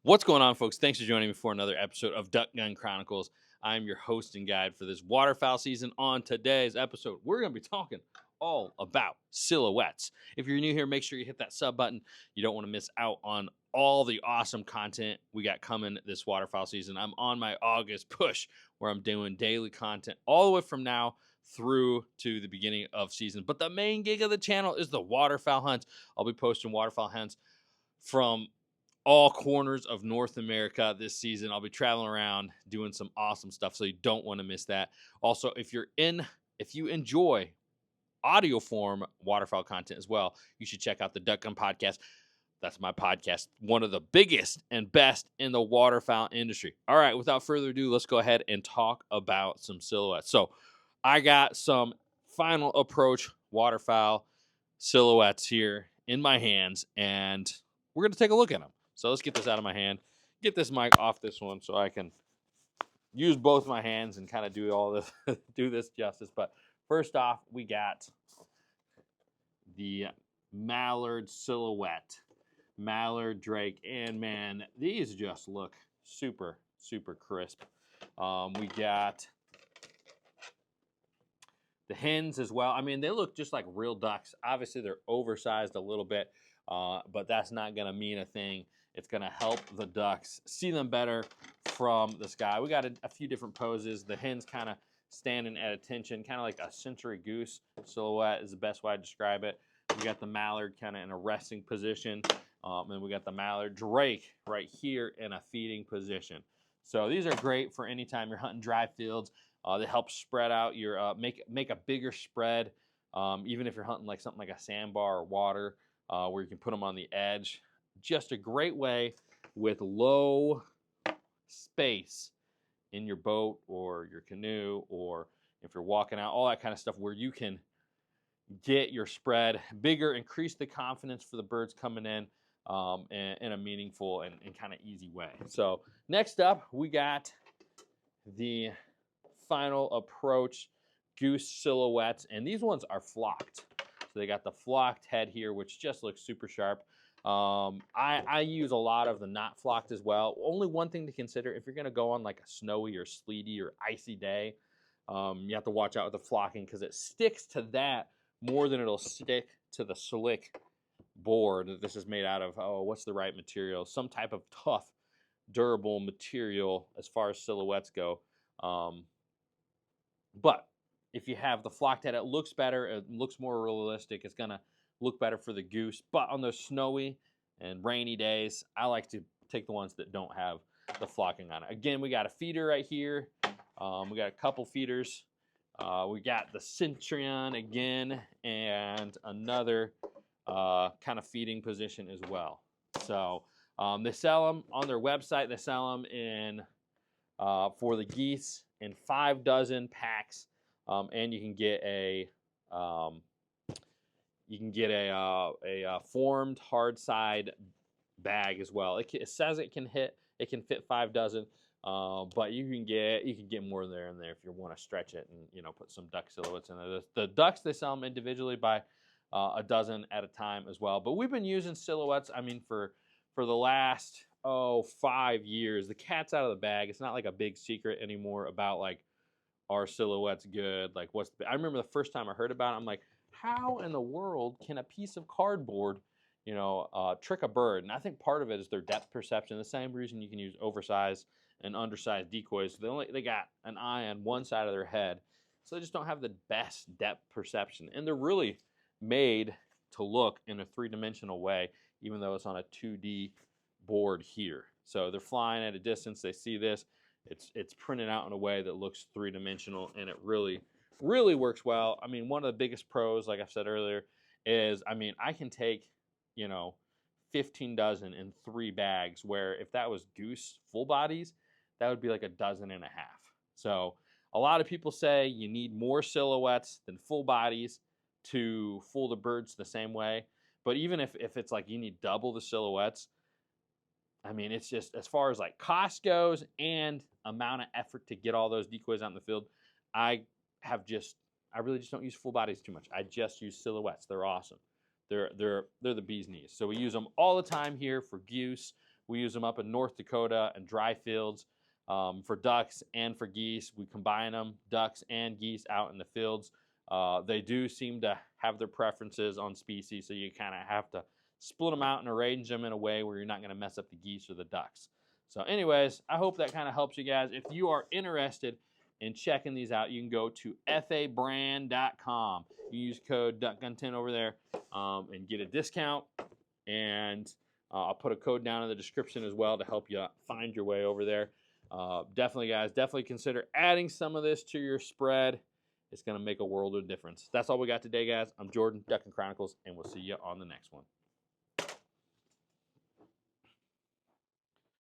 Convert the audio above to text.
What's going on, folks? Thanks for joining me for another episode of Duck Gun Chronicles. I'm your host and guide for this waterfowl season. On today's episode, we're going to be talking all about silhouettes. If you're new here, make sure you hit that sub button. You don't want to miss out on all the awesome content we got coming this waterfowl season. I'm on my August push where I'm doing daily content all the way from now through to the beginning of season. But the main gig of the channel is the waterfowl hunts. I'll be posting waterfowl hunts from all corners of North America this season. I'll be traveling around doing some awesome stuff, so you don't want to miss that. Also, if you enjoy audio form waterfowl content as well, you should check out the Duck Gun podcast. That's my podcast, one of the biggest and best in the waterfowl industry. All right, without further ado, let's go ahead and talk about some silhouettes. So, I got some final approach waterfowl silhouettes here in my hands, and we're going to take a look at them. So let's get this out of my hand, get this mic off this one so I can use both my hands and kind of do all this, do this justice. But first off, we got the Mallard Silhouette, Mallard Drake, and man, these just look super, super crisp. We got the hens as well. I mean, they look just like real ducks. Obviously, they're oversized a little bit, but that's not going to mean a thing. It's going to help the ducks see them better from the sky. We got a few different poses. The hen's kind of standing at attention, kind of like a century goose silhouette is the best way to describe it. We got the mallard kind of in a resting position, and we got the mallard drake right here in a feeding position. So these are great for anytime you're hunting dry fields. They help spread out your make a bigger spread, even if you're hunting like something like a sandbar or water, where you can put them on the edge. Just a great way with low space in your boat or your canoe, or if you're walking out, all that kind of stuff, where you can get your spread bigger, increase the confidence for the birds coming in a meaningful and kind of easy way. So next up, we got the final approach Goose Silhouettes, and these ones are flocked. So they got the flocked head here, which just looks super sharp. I use a lot of the not flocked as well. Only one thing to consider, if you're going to go on like a snowy or sleety or icy day, you have to watch out with the flocking, because it sticks to that more than it'll stick to the slick board that this is made out of. Oh, what's the right material? Some type of tough, durable material as far as silhouettes go. But if you have the flocked head, it looks better. It looks more realistic. It's going to look better for the goose. But on those snowy and rainy days, I like to take the ones that don't have the flocking on it. Again, we got a feeder right here. We got a couple feeders. We got the Centurion again, and another kind of feeding position as well. So they sell them on their website. They sell them in for the geese in 5 dozen packs, and you can get a formed hard side bag as well. It says it can fit 5 dozen, but you can get more there in there if you want to stretch it and put some duck silhouettes in there. The ducks, they sell them individually by a dozen at a time as well. But we've been using silhouettes, I mean, for the last 5 years. The cat's out of the bag. It's not like a big secret anymore about like, are silhouettes good? Like, I remember the first time I heard about it, I'm like, how in the world can a piece of cardboard, trick a bird? And I think part of it is their depth perception. The same reason you can use oversized and undersized decoys. They got an eye on one side of their head, so they just don't have the best depth perception. And they're really made to look in a 3-dimensional way, even though it's on a 2D board here. So they're flying at a distance. They see this. It's printed out in a way that looks 3-dimensional, and it really, really works well. I mean, one of the biggest pros, like I said earlier, is, I mean, I can take, 15 dozen in 3 bags, where if that was goose full bodies, that would be like 1.5 dozen. So a lot of people say you need more silhouettes than full bodies to fool the birds the same way. But even if it's like you need double the silhouettes, I mean, it's just, as far as like cost goes and amount of effort to get all those decoys out in the field, I really just don't use full bodies too much. I just use silhouettes. They're awesome. They're the bee's knees. So we use them all the time here for goose. We use them up in North Dakota and dry fields for ducks and for geese. We combine them, ducks and geese, out in the fields. They do seem to have their preferences on species, so you kind of have to split them out and arrange them in a way where you're not going to mess up the geese or the ducks. So anyways, I hope that kind of helps you guys. If you are interested in checking these out, you can go to fabrand.com. You use code DuckGun10 over there and get a discount. And I'll put a code down in the description as well to help you find your way over there. Definitely, guys, definitely consider adding some of this to your spread. It's going to make a world of difference. That's all we got today, guys. I'm Jordan, Ducking Chronicles, and we'll see you on the next one.